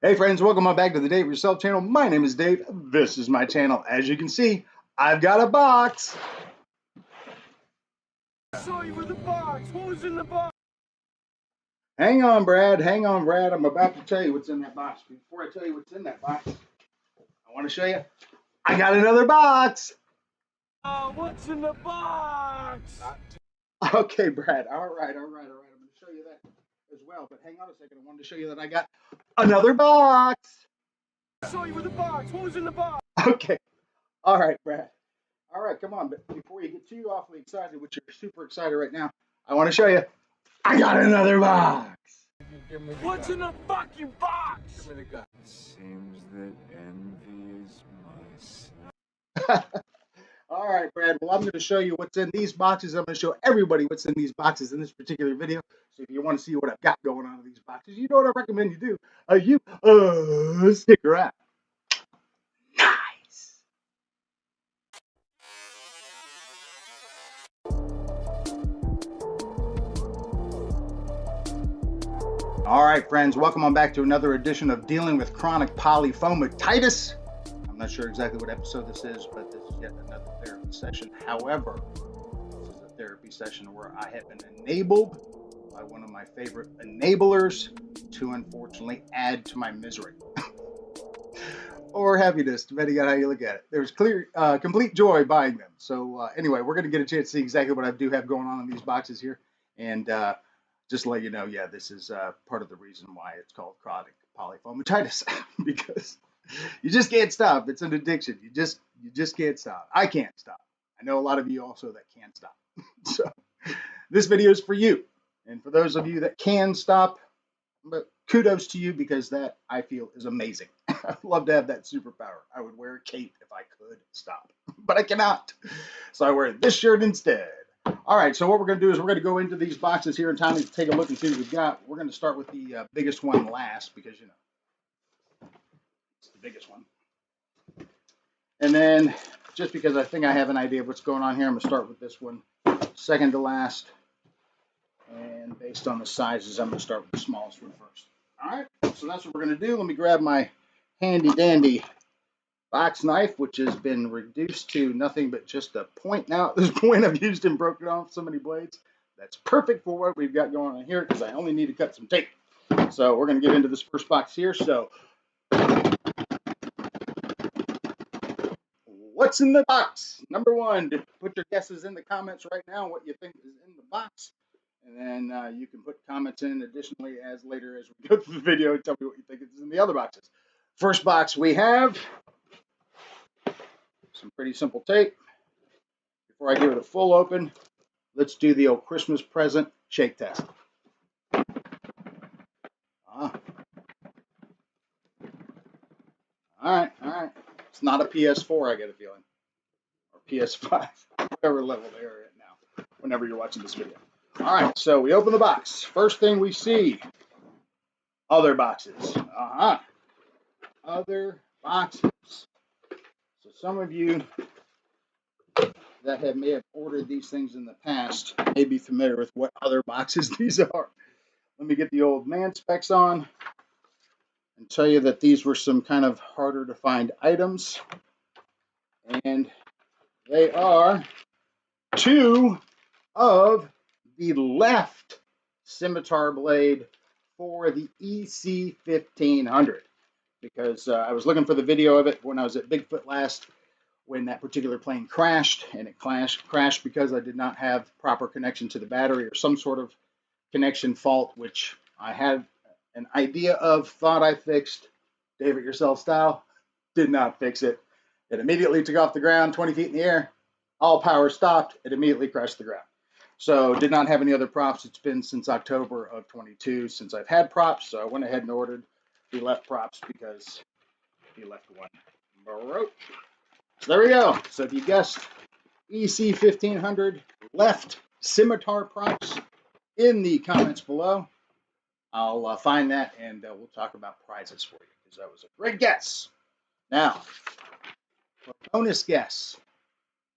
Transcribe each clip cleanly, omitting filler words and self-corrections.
Hey friends, welcome on back to the Dave Yourself channel. My name is Dave. This is my channel. As you can see, I've got a box. Show you the box. Who's in the box? Hang on, Brad. Hang on, Brad. I'm about to tell you what's in that box. Before I tell you what's in that box, I want to show you. I got another box. What's in the box? Okay, Brad. All right. I'm going to show you that as well. But hang on a second. I wanted to show you that I got another box. Show you the box. Who's in the box? Okay. All right, Brad. All right, come on. But before you get too awfully excited, which you're super excited right now, I want to show you. I got another box. What's in the fucking box? It seems that envy is my sin. All right, Brad. Well, I'm going to show you what's in these boxes. I'm going to show everybody what's in these boxes in this particular video. So if you want to see what I've got going on in these boxes, you know what I recommend you do. Stick around. Nice. All right, friends. Welcome on back to another edition of Dealing with Chronic Polyfoamititis. I'm not sure exactly what episode this is, but this is yet another therapy session. However, this is a therapy session where I have been enabled by one of my favorite enablers to unfortunately add to my misery or happiness, depending on how you look at it. There's complete joy buying them. So anyway, we're going to get a chance to see exactly what I do have going on in these boxes here. And just to let you know, yeah, this is part of the reason why it's called chronic polyfoamititis because you just can't stop. It's an addiction. You just can't stop. I can't stop. I know a lot of you also that can't stop. So this video is for you. And for those of you that can stop, but kudos to you because that I feel is amazing. I'd love to have that superpower. I would wear a cape if I could stop, but I cannot. So I wear this shirt instead. All right, so what we're going to do is we're going to go into these boxes here in time to take a look and see what we've got. We're going to start with the biggest one last because, you know, it's the biggest one. And then just because I think I have an idea of what's going on here, I'm going to start with this one second to last. And based on the sizes, I'm going to start with the smallest one first. All right, so that's what we're going to do. Let me grab my handy dandy box knife, which has been reduced to nothing but just a point now. At this point, I've used and broken off so many blades. That's perfect for what we've got going on here because I only need to cut some tape. So we're going to get into this first box here. So what's in the box? Number one, put your guesses in the comments right now, what you think is in the box. And then you can put comments in additionally as later as we go through the video and tell me what you think is in the other boxes. First box we have some pretty simple tape. Before I give it a full open, let's do the old Christmas present shake test. All right. It's not a PS4, I get a feeling, or PS5, whatever level they are at now, whenever you're watching this video. All right, so we open the box. First thing we see, other boxes. Other boxes. So some of you that may have ordered these things in the past may be familiar with what other boxes these are. Let me get the old man specs on and tell you that these were some kind of harder to find items. And they are two of the left scimitar blade for the EC 1500. Because I was looking for the video of it when I was at Bigfoot last, when that particular plane crashed, and it crashed because I did not have proper connection to the battery or some sort of connection fault, which I had an idea of, thought I fixed, Dave it yourself style, did not fix it. It immediately took off the ground 20 feet in the air, all power stopped, it immediately crashed the ground. So did not have any other props. It's been since October of 22 since I've had props, so I went ahead and ordered the left props because the left one broke. So there we go. So if you guessed EC 1500 left scimitar props in the comments below, I'll find that and we'll talk about prizes for you because that was a great guess. Now, for bonus guess,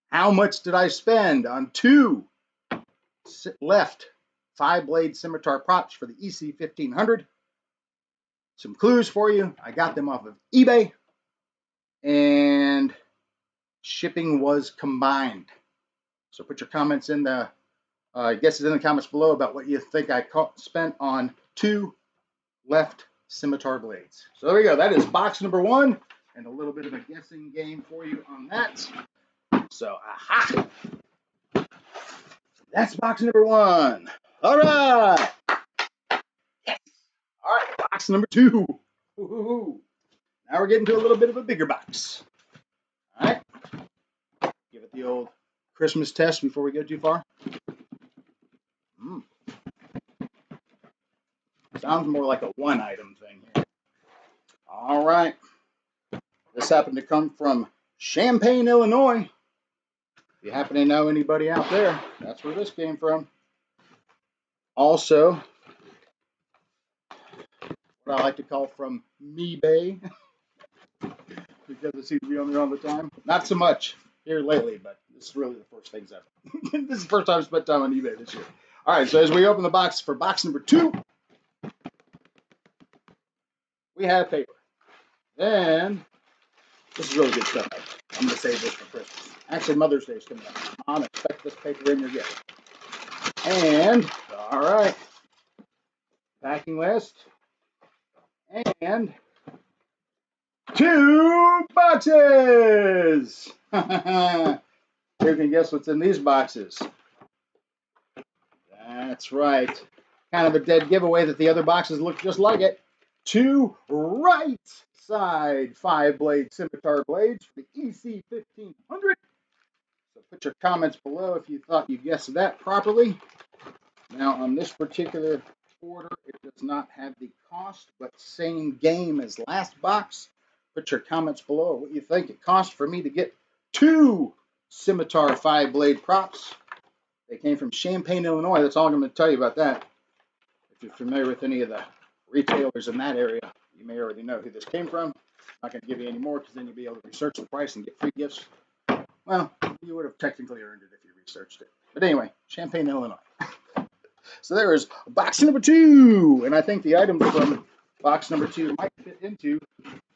how much did I spend on two left 5-blade scimitar props for the EC 1500? some clues for you. I got them off of eBay, and shipping was combined. So put your comments in the guesses in the comments below about what you think I spent on 2 left scimitar blades. So there we go. That is box number 1, and a little bit of a guessing game for you on that. So, aha! That's box number 1. All right. Yes. All right, box number 2. Woo-hoo-hoo. Now we're getting to a little bit of a bigger box. All right. Give it the old Christmas test before we go too far. Sounds more like a one-item thing here. All right. This happened to come from Champaign, Illinois. If you happen to know anybody out there, that's where this came from. Also, what I like to call from MeBay, because it seems to be on there all the time. Not so much here lately, but this is really the first things ever. This is the first time I spent time on eBay this year. All right, so as we open the box for box number 2, we have paper. Then, this is really good stuff. I'm going to save this for Christmas. Actually, Mother's Day is coming up. Mom, expect this paper in your gift. And, all right, packing list. And 2 boxes. You can guess what's in these boxes. That's right. Kind of a dead giveaway that the other boxes look just like it. 2 right side 5-blade scimitar blades for the EC 1500. So put your comments below if you thought you guessed that properly. Now on this particular order, it does not have the cost, but same game as last box. Put your comments below what you think it cost for me to get 2 scimitar 5-blade props. They came from Champaign, Illinois. That's all I'm going to tell you about that. If you're familiar with any of the retailers in that area, you may already know who this came from. I'm not going to give you any more because then you'll be able to research the price and get free gifts. Well, you would have technically earned it if you researched it. But anyway, Champaign, Illinois. So there is box number 2. And I think the items from box number 2 might fit into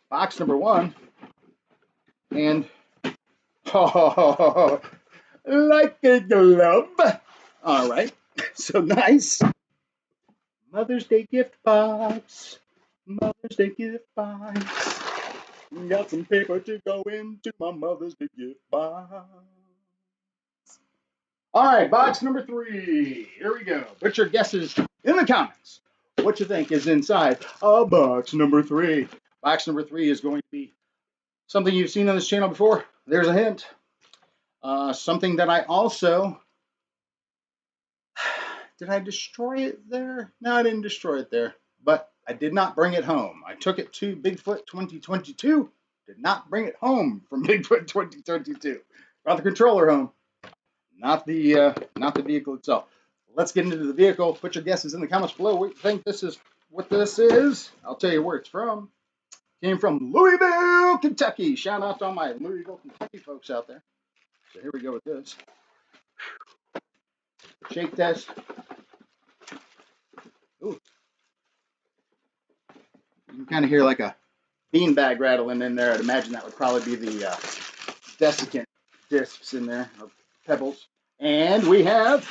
box number 1. And, oh, like a glove. All right. So nice. Mother's Day gift box. Mother's Day gift box. Got some paper to go into my Mother's Day gift box. All right, box number 3. Here we go. Put your guesses in the comments. What you think is inside of box number 3. Box number 3 is going to be something you've seen on this channel before. There's a hint. Something that I also... Did I destroy it there? No, I didn't destroy it there. But I did not bring it home. I took it to Bigfoot 2022. Did not bring it home from Bigfoot 2022. Brought the controller home. Not the vehicle itself. Let's get into the vehicle. Put your guesses in the comments below. What you think what this is? I'll tell you where it's from. Came from Louisville, Kentucky. Shout out to all my Louisville, Kentucky folks out there. So here we go with this. Shake test. Ooh. You can kind of hear like a beanbag rattling in there. I'd imagine that would probably be the desiccant discs in there, or pebbles. And we have...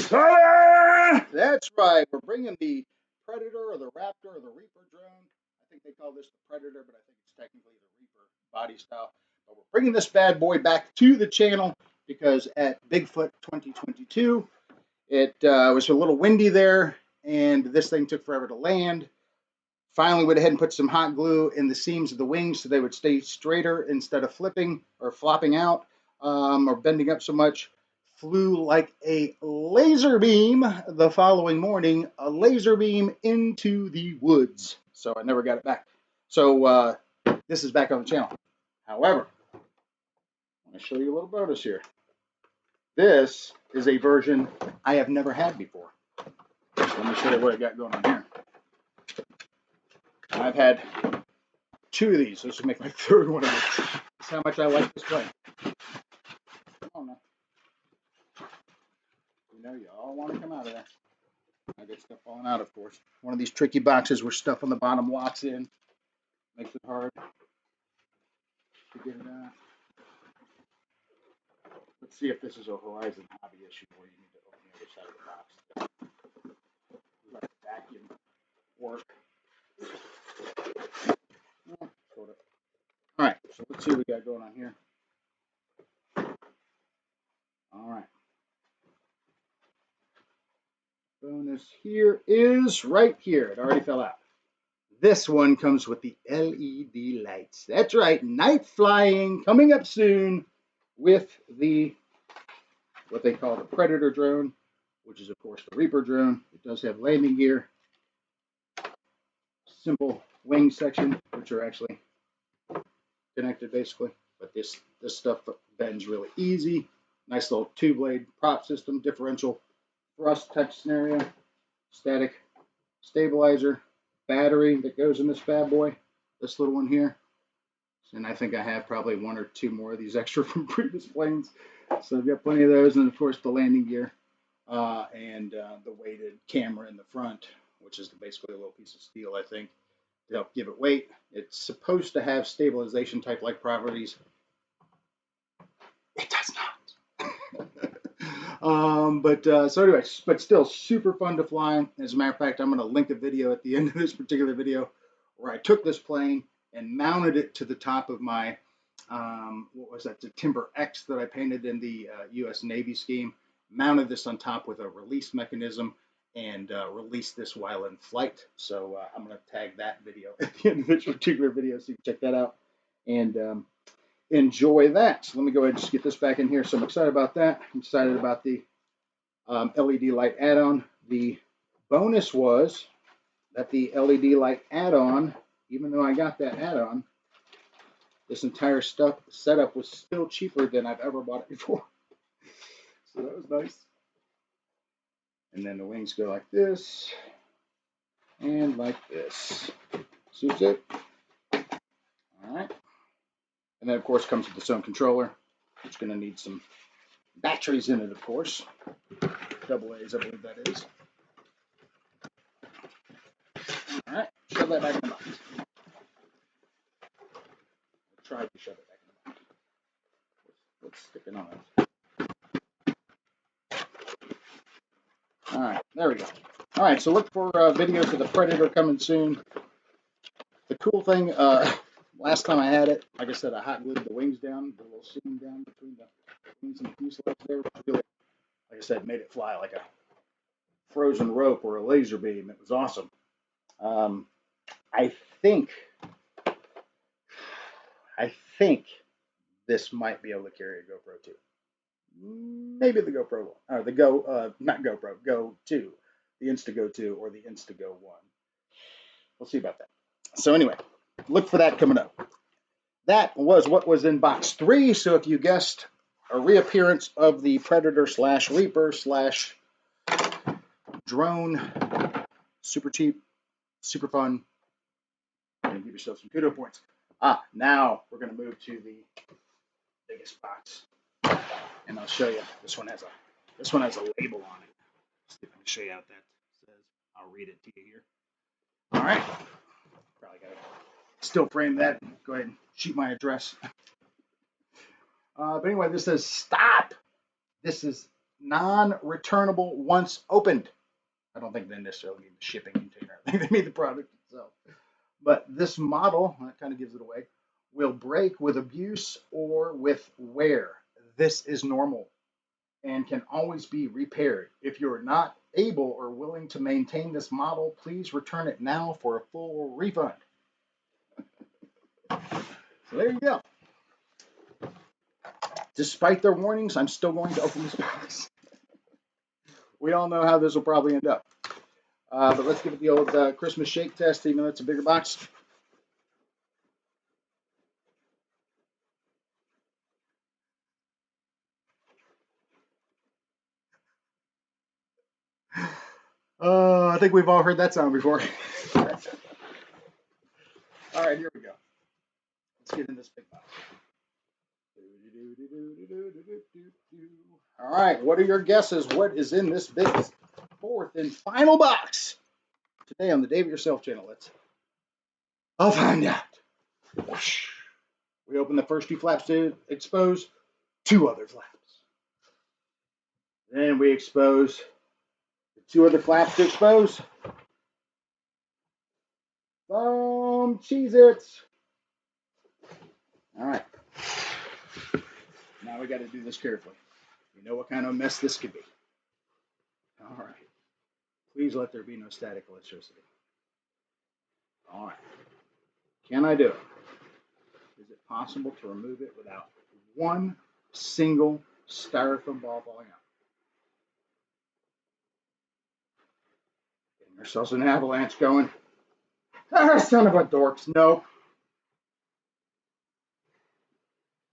That's right. We're bringing the Predator or the Raptor or the Reaper drone. I think they call this the Predator, but I think it's technically the Reaper body style. But we're bringing this bad boy back to the channel because at Bigfoot 2022, it was a little windy there, and this thing took forever to land. Finally went ahead and put some hot glue in the seams of the wings so they would stay straighter instead of flipping or flopping out or bending up so much. Flew like a laser beam the following morning, a laser beam into the woods. So I never got it back. So this is back on the channel. However, I'm going to show you a little bonus here. This is a version I have never had before. Let me show you what I got going on here. I've had 2 of these. This will make my 3rd one of these. That's how much I like this plane. Come on now. You know you all want to come out of there. I get stuff falling out, of course. One of these tricky boxes where stuff on the bottom locks in. Makes it hard to get it out. Let's see if this is a Horizon hobby issue where you need to open the other side of the box. Let the vacuum work. Sort of. All right, so let's see what we got going on here. All right. Bonus here is right here. It already fell out. This one comes with the LED lights. That's right, night flying coming up soon with the what they call the Predator drone, which is of course the Reaper drone. It does have landing gear, simple wing section, which are actually connected basically. But this stuff bends really easy. Nice little two blade prop system, differential thrust touch scenario, static stabilizer, battery that goes in this bad boy, this little one here. And I think I have probably one or two more of these extra from previous planes. So I've got plenty of those. And of course the landing gear and the weighted camera in the front, which is basically a little piece of steel, I think, to help give it weight. It's supposed to have stabilization type like properties. It does not. So anyway, but still super fun to fly. As a matter of fact, I'm going to link a video at the end of this particular video where I took this plane and mounted it to the top of my, what was that, the Timber X that I painted in the U.S. Navy scheme. Mounted this on top with a release mechanism and released this while in flight. So I'm going to tag that video at the end of this particular video so you can check that out and enjoy that. So let me go ahead and just get this back in here. So I'm excited about that. I'm excited about the LED light add-on. The bonus was that the LED light add-on, even though I got that add-on, this entire setup was still cheaper than I've ever bought it before. So that was nice. And then the wings go like this and like this. Suits it. All right. And then, of course, comes with its own controller. It's going to need some batteries in it, of course. Double A's, I believe that is. All right, shove that back in the box. I tried to shove it back in the box. What's sticking on it? All right, there we go. All right, so look for videos of the Predator coming soon. The cool thing, last time I had it, like I said, I hot glued the wings down, the little seam down between the wings and the fuselage there, which really, like I said, made it fly like a frozen rope or a laser beam. It was awesome. I think this might be able to carry a GoPro 2. Maybe the GoPro 1, or the not GoPro, Go 2, the Instago 2 or the Instago 1. We'll see about that. So anyway, look for that coming up. That was what was in box 3. So if you guessed a reappearance of the Predator / Reaper / drone, super cheap, super fun, and give yourself some kudo points. Now we're going to move to the biggest box, and I'll show you. This one has a label on it. See if I can show you what that says. I'll read it to you here. All right. Probably got to still frame that. Go ahead and shoot my address. But anyway, this says stop. This is non-returnable once opened. I don't think they necessarily mean the shipping container. I think they mean the product itself. But this model, that kind of gives it away, will break with abuse or with wear. This is normal and can always be repaired. If you're not able or willing to maintain this model, please return it now for a full refund. So there you go. Despite their warnings, I'm still going to open this box. We all know how this will probably end up. But let's give it the old Christmas shake test, even though it's a bigger box. I think we've all heard that sound before. All right, here we go. Let's get in this big box. All right, what are your guesses? What is in this big fourth and final box today on the Dave It Yourself channel. I'll find out. Whoosh. We open the first 2 flaps to expose 2 other flaps. Then we expose the 2 other flaps to expose some Cheez-Its. All right. Now we got to do this carefully. You know what kind of mess this could be. All right. Please let there be no static electricity. All right. Can I do it? Is it possible to remove it without one single styrofoam ball falling out? Getting ourselves an avalanche going. Ah, son of a dorks. Nope.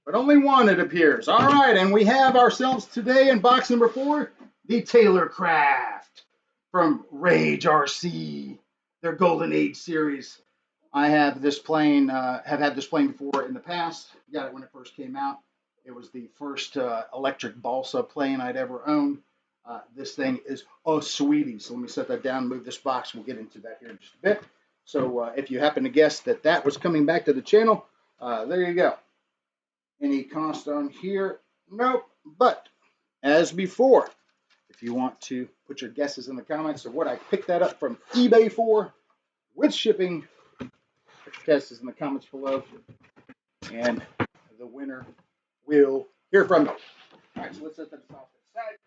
But only one, it appears. All right, and we have ourselves today in box number 4, the Taylor Craft from Rage RC, their Golden Age series. I have this plane, have had this plane before in the past. Got it when it first came out. It was the first electric balsa plane I'd ever owned. This thing is a sweetie. So let me set that down, move this box. We'll get into that here in just a bit. So if you happen to guess that was coming back to the channel, there you go. Any cost on here? Nope. But as before, if you want to put your guesses in the comments of what I picked that up from eBay for with shipping, put your guesses in the comments below, and the winner will hear from me. All right, so let's set that off to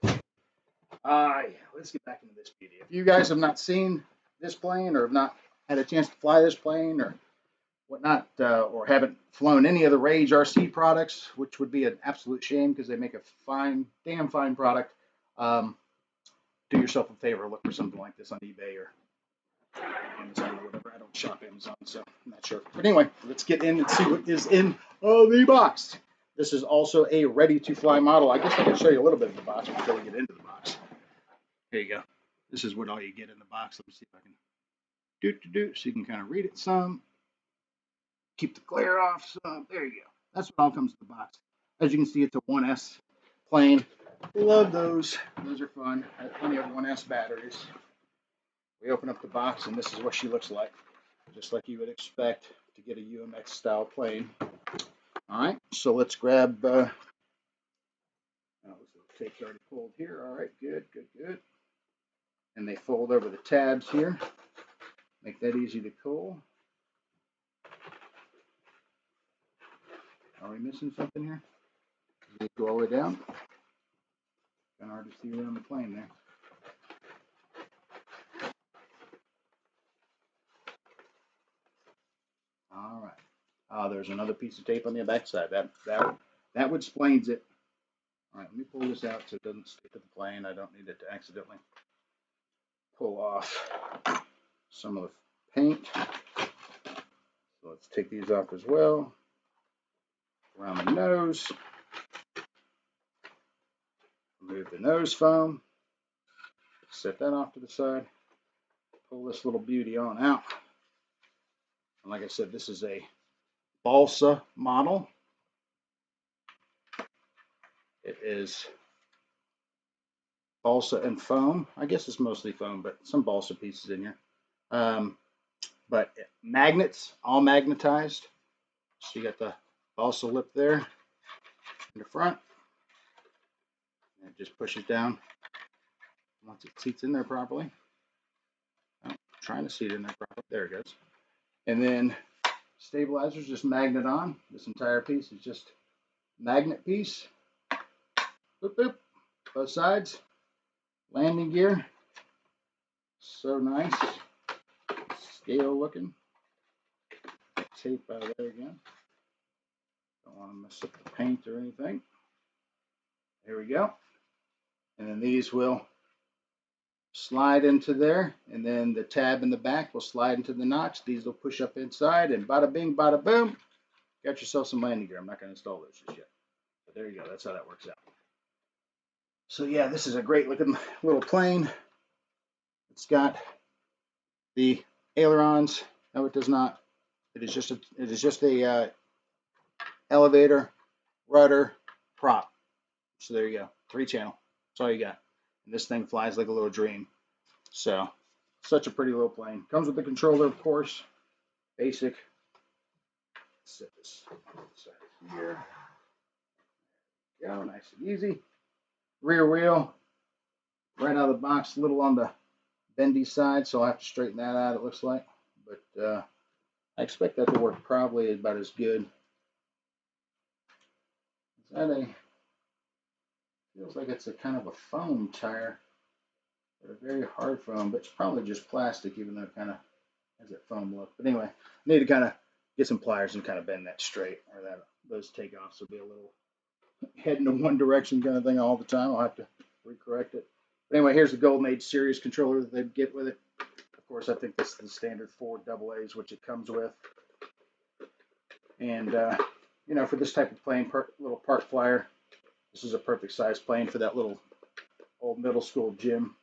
the side. Yeah, let's get back into this video. If you guys have not seen this plane or have not had a chance to fly this plane or whatnot, or haven't flown any of the Rage RC products, which would be an absolute shame because they make a fine, damn fine product, do yourself a favor, look for something like this on eBay or Amazon or whatever. I don't shop Amazon, so I'm not sure. But anyway, let's get in and see what is in the box. This is also a ready-to-fly model. I guess I can show you a little bit of the box before we get into the box. Here you go. This is what all you get in the box. Let me see if I can do so you can kind of read it some. Keep the glare off. So there you go. That's what all comes in the box. As you can see, it's a 1S plane. Love those. Those are fun. I have plenty of 1S batteries. We open up the box, and this is what she looks like. Just like you would expect to get a UMX style plane. All right, so let's grab. The tape's already pulled here. All right, good. And they fold over the tabs here. Make that easy to pull. Are we missing something here? Does it go all the way down? Kind of hard to see around the plane there. All right. There's another piece of tape on the back side. That would explains it. All right, let me pull this out so it doesn't stick to the plane. I don't need it to accidentally pull off some of the paint. So let's take these off as well. Around the nose. Remove the nose foam. Set that off to the side. Pull this little beauty on out. And like I said, this is a balsa model. It is balsa and foam. I guess it's mostly foam, but some balsa pieces in here. But magnets, all magnetized. So you got the balsa lip there in the front. And it just pushes down once it seats in there properly. I'm trying to seat in there properly. There it goes. And then stabilizers just magnet on. This entire piece is just magnet piece. Boop, boop. Both sides. Landing gear. So nice. Scale looking. Tape out of there again. Don't want to mess up the paint or anything. There we go. And then these will slide into there. And then the tab in the back will slide into the notch. These will push up inside. And bada bing, bada boom. Got yourself some landing gear. I'm not going to install those just yet. But there you go. That's how that works out. So yeah, this is a great looking little plane. It's got the ailerons. No, it does not. It is just a elevator, rudder, prop. So there you go. 3-channel. That's all you got. And this thing flies like a little dream. So, such a pretty little plane. Comes with the controller, of course. Basic. Set this side here. Go, nice and easy. Rear wheel, right out of the box, a little on the bendy side, so I'll have to straighten that out, it looks like. But I expect that to work probably about as good. Is that a, feels like it's a kind of a foam tire, but a very hard foam, but it's probably just plastic, even though it kind of has that foam look. But anyway, I need to kind of get some pliers and kind of bend that straight, or that those takeoffs will be a little heading in one direction kind of thing all the time. I'll have to recorrect it. But anyway, here's the Golden Age series controller that they get with it. Of course, I think this is the standard 4 AA's, which it comes with. And, you know, for this type of plane, little park flyer, this is a perfect size plane for that little old middle school gym.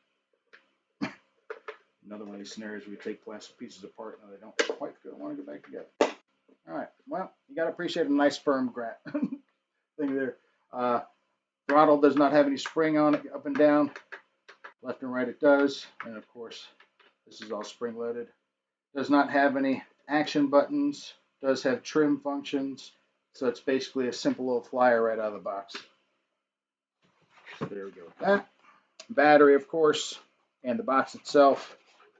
Another one of these scenarios where you take plastic pieces apart and they don't quite want to go back together. All right, well, you got to appreciate a nice firm thing there. Throttle does not have any spring on it, up and down. Left and right it does. And of course, this is all spring loaded. Does not have any action buttons. Does have trim functions. So it's basically a simple little flyer right out of the box. So there we go with that. Battery, of course, and the box itself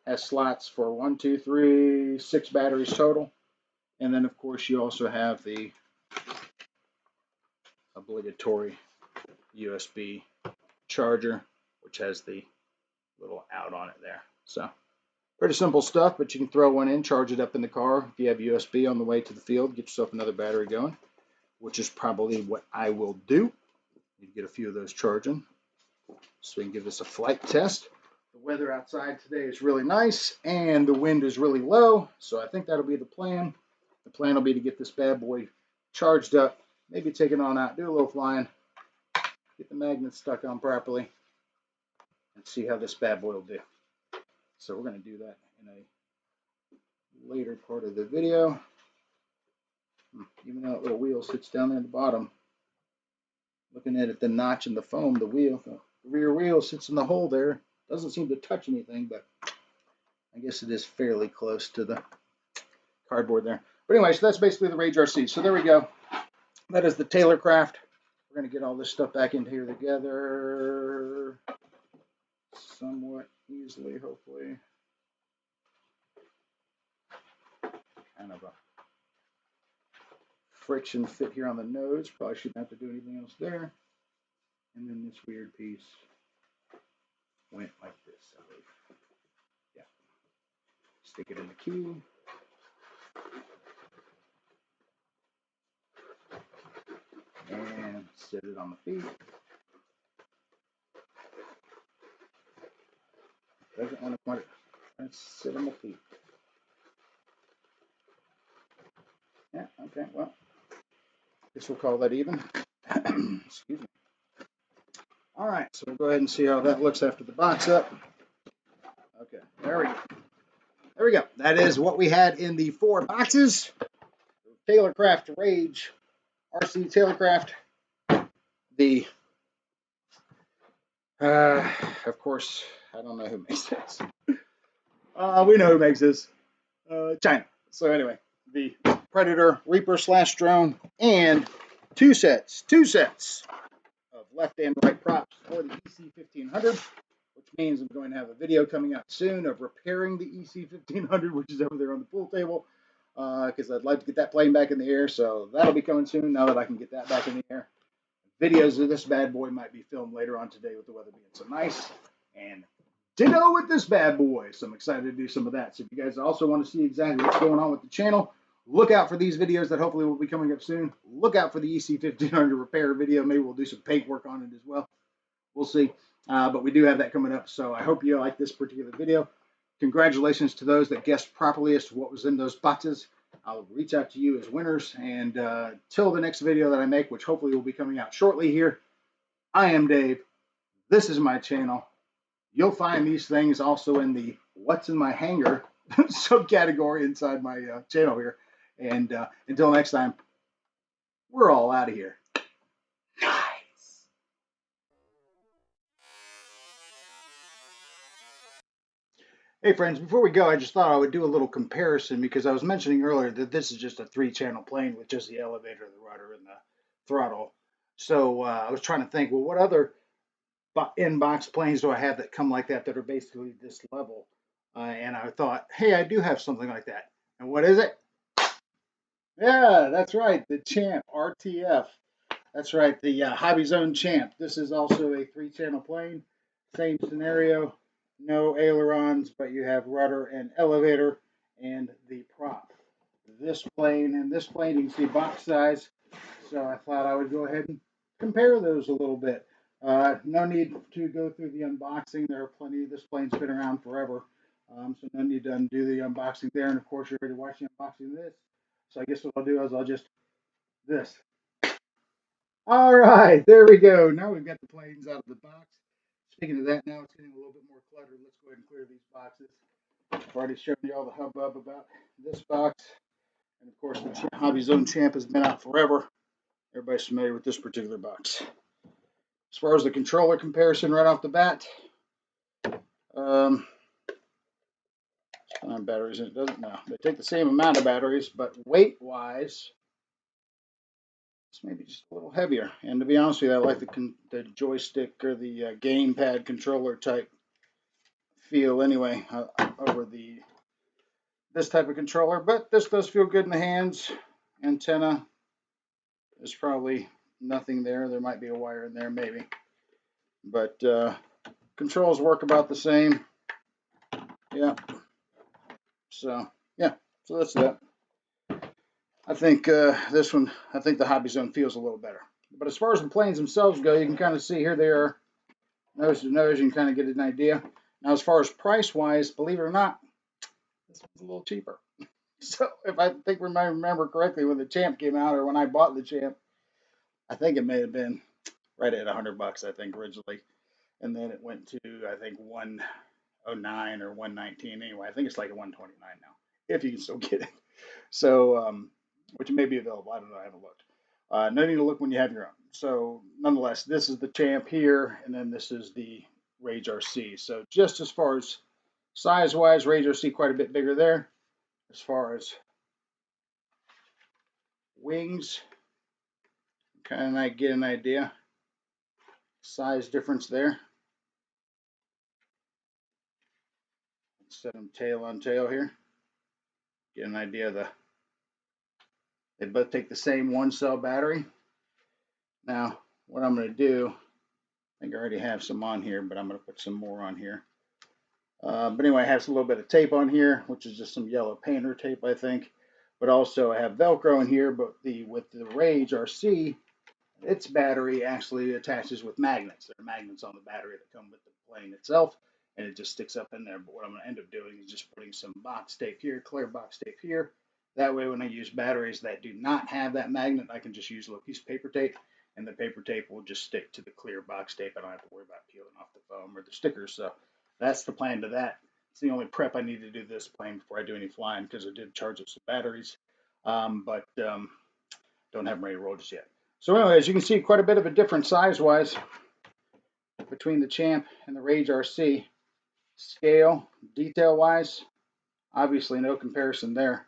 has slots for 1, 2, 3, 6 batteries total. And then, of course, you also have the obligatory USB charger, which has the little out on it there. So pretty simple stuff, but you can throw one in, charge it up in the car. If you have USB on the way to the field, get yourself another battery going, which is probably what I will do. You get a few of those charging so we can give this a flight test. The weather outside today is really nice and the wind is really low, so I think that'll be the plan. The plan will be to get this bad boy charged up, maybe take it on out, do a little flying, get the magnets stuck on properly, and see how this bad boy will do. So we're going to do that in a later part of the video. Even though that little wheel sits down there at the bottom, looking at it, the notch in the foam, the rear wheel sits in the hole there. Doesn't seem to touch anything, but I guess it is fairly close to the cardboard there. But anyway, so that's basically the Rage RC. So there we go. That is the Taylorcraft. We're going to get all this stuff back into here together somewhat easily, hopefully. Kind of a friction fit here on the nose. Probably shouldn't have to do anything else there. And then this weird piece went like this, I believe. Yeah. Stick it in the key. And set it on the feet. Doesn't want to let's sit on the feet. Yeah, okay, well, guess we'll call that even. Excuse me. All right, so we'll go ahead and see how that looks after the box up. Okay, there we go. There we go. That is what we had in the 4 boxes. Taylorcraft Rage RC Taylorcraft. The, of course, I don't know who makes this. We know who makes this. China. So anyway, the Predator Reaper / drone and two sets of left and right props for the EC1500, which means I'm going to have a video coming out soon of repairing the EC1500, which is over there on the pool table, because I'd like to get that plane back in the air. So that'll be coming soon now that I can get that back in the air. Videos of this bad boy might be filmed later on today with the weather being so nice. And ditto with this bad boy. So I'm excited to do some of that. So if you guys also want to see exactly what's going on with the channel, look out for these videos that hopefully will be coming up soon. Look out for the EC1500 repair video. Maybe we'll do some paint work on it as well. We'll see. But we do have that coming up. So I hope you like this particular video. Congratulations to those that guessed properly as to what was in those boxes. I'll reach out to you as winners. And till the next video that I make, which hopefully will be coming out shortly here, I am Dave. This is my channel. You'll find these things also in the What's in My Hanger subcategory inside my channel here. And until next time, we're all out of here. Hey friends, before we go, I just thought I would do a little comparison because I was mentioning earlier that this is just a three-channel plane with just the elevator, the rudder, and the throttle. So I was trying to think, well, what other in-box planes do I have that come like that are basically this level? And I thought, hey, I do have something like that. And what is it? Yeah, that's right, the Champ RTF. That's right, the Hobby Zone Champ. This is also a three-channel plane. Same scenario, no ailerons, but you have rudder and elevator and the prop. This plane and this plane, you can see box size. So I thought I would go ahead and compare those a little bit. No need to go through the unboxing. There are plenty. This plane's been around forever, so no need to undo the unboxing there. And of course, you're already watching the unboxing of this. So I guess what I'll do is I'll just this. All right, there we go. Now we've got the planes out of the box. Speaking of that, now it's getting a little bit more cluttered. Let's go ahead and clear these boxes. I've already shown you all the hubbub about this box. And of course, the Hobby Zone Champ has been out forever. Everybody's familiar with this particular box. As far as the controller comparison right off the bat, batteries in it doesn't know. They take the same amount of batteries, but weight-wise, it's maybe just a little heavier. And to be honest with you, I like the joystick or the gamepad controller type feel anyway over this type of controller. But this does feel good in the hands. Antenna, there's probably nothing there. There might be a wire in there, maybe. But controls work about the same. Yeah. So yeah. So that's that. I think this one, I think the Hobby Zone feels a little better. But as far as the planes themselves go, you can kind of see here they are. Nose to nose, you can kind of get an idea. Now, as far as price-wise, believe it or not, this one's a little cheaper. So if I think I remember correctly, when the Champ came out or when I bought the Champ, I think it may have been right at $100, I think, originally. And then it went to, I think, 109 or 119. Anyway, I think it's like a 129 now, if you can still get it. So, which may be available. I don't know. I haven't looked. No need to look when you have your own. So, nonetheless, this is the Champ here, and then this is the Rage RC. So, just as far as size-wise, Rage RC quite a bit bigger there. As far as wings, kind of get an idea. Size difference there. Set them tail on tail here. Get an idea of they both take the same 1-cell battery. Now, what I'm going to do, I think I already have some on here, but I'm going to put some more on here. But anyway, I have a little bit of tape on here, which is just some yellow painter tape, I think. But also I have Velcro in here, but with the Rage RC, its battery actually attaches with magnets. There are magnets on the battery that come with the plane itself, and it just sticks up in there. But what I'm going to end up doing is just putting some box tape here, clear box tape here. That way, when I use batteries that do not have that magnet, I can just use a little piece of paper tape, and the paper tape will just stick to the clear box tape. I don't have to worry about peeling off the foam or the stickers. So that's the plan to that. It's the only prep I need to do this plane before I do any flying, because I did charge up some batteries, but don't have them ready to roll just yet. So anyway, as you can see, quite a bit of a difference size-wise between the Champ and the Rage RC. Scale, detail-wise, obviously no comparison there.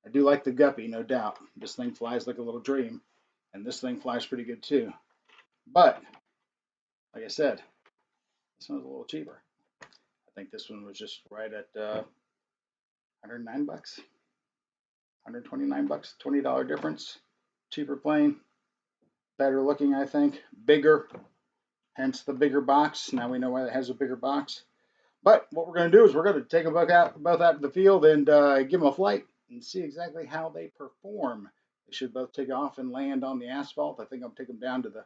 I do like the Guppy, no doubt. This thing flies like a little dream, and this thing flies pretty good too. But, like I said, this one's a little cheaper. I think this one was just right at $109, $129, $20 difference. Cheaper plane, better looking, I think, bigger, hence the bigger box. Now we know why it has a bigger box. But what we're going to do is we're going to take them both out to the field and give them a flight and see exactly how they perform. They should both take off and land on the asphalt. I think I'll take them down to the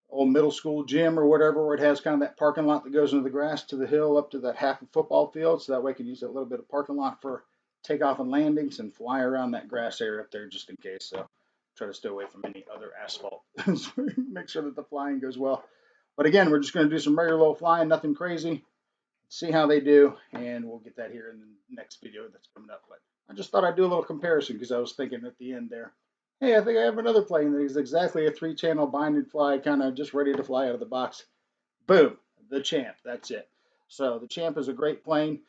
old middle school gym or whatever, where it has kind of that parking lot that goes into the grass to the hill up to that half a football field. So that way I can use that little bit of parking lot for takeoff and landings and fly around that grass area up there just in case. So try to stay away from any other asphalt. Make sure that the flying goes well. But again, we're just going to do some regular low flying, nothing crazy. See how they do, and we'll get that here in the next video that's coming up. But I just thought I'd do a little comparison because I was thinking at the end there, hey, I think I have another plane that is exactly a 3-channel bind and fly, kind of just ready to fly out of the box. Boom, the Champ. That's it. So the Champ is a great plane.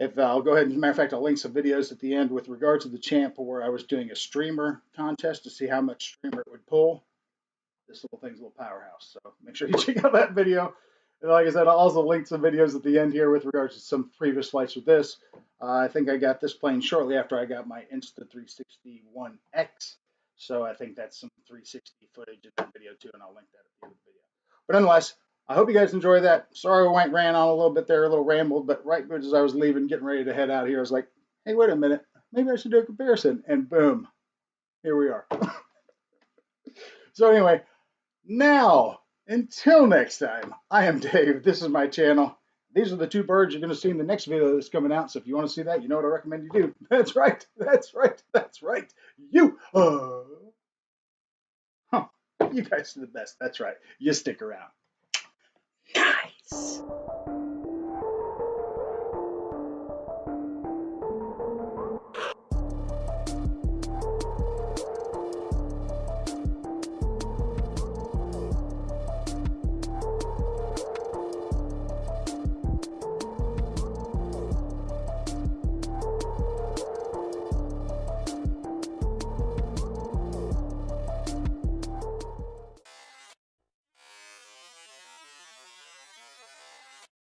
If I'll go ahead and, as a matter of fact, I'll link some videos at the end with regards to the Champ where I was doing a streamer contest to see how much streamer it would pull. This little thing's a little powerhouse. So make sure you check out that video. And like I said, I'll also link some videos at the end here with regards to some previous flights with this. I think I got this plane shortly after I got my Insta361X. So I think that's some 360 footage in that video too, and I'll link that at the end of the video. But nonetheless, I hope you guys enjoy that. Sorry I ran on a little bit there, a little rambled, but right as I was leaving, getting ready to head out here, I was like, hey, wait a minute. Maybe I should do a comparison. And boom, here we are. So anyway, now, until next time, I am Dave. This is my channel. These are the two birds you're going to see in the next video that's coming out. So if you want to see that, you know what I recommend you do. That's right. That's right. That's right. You. You guys are the best. That's right. You stick around. Nice.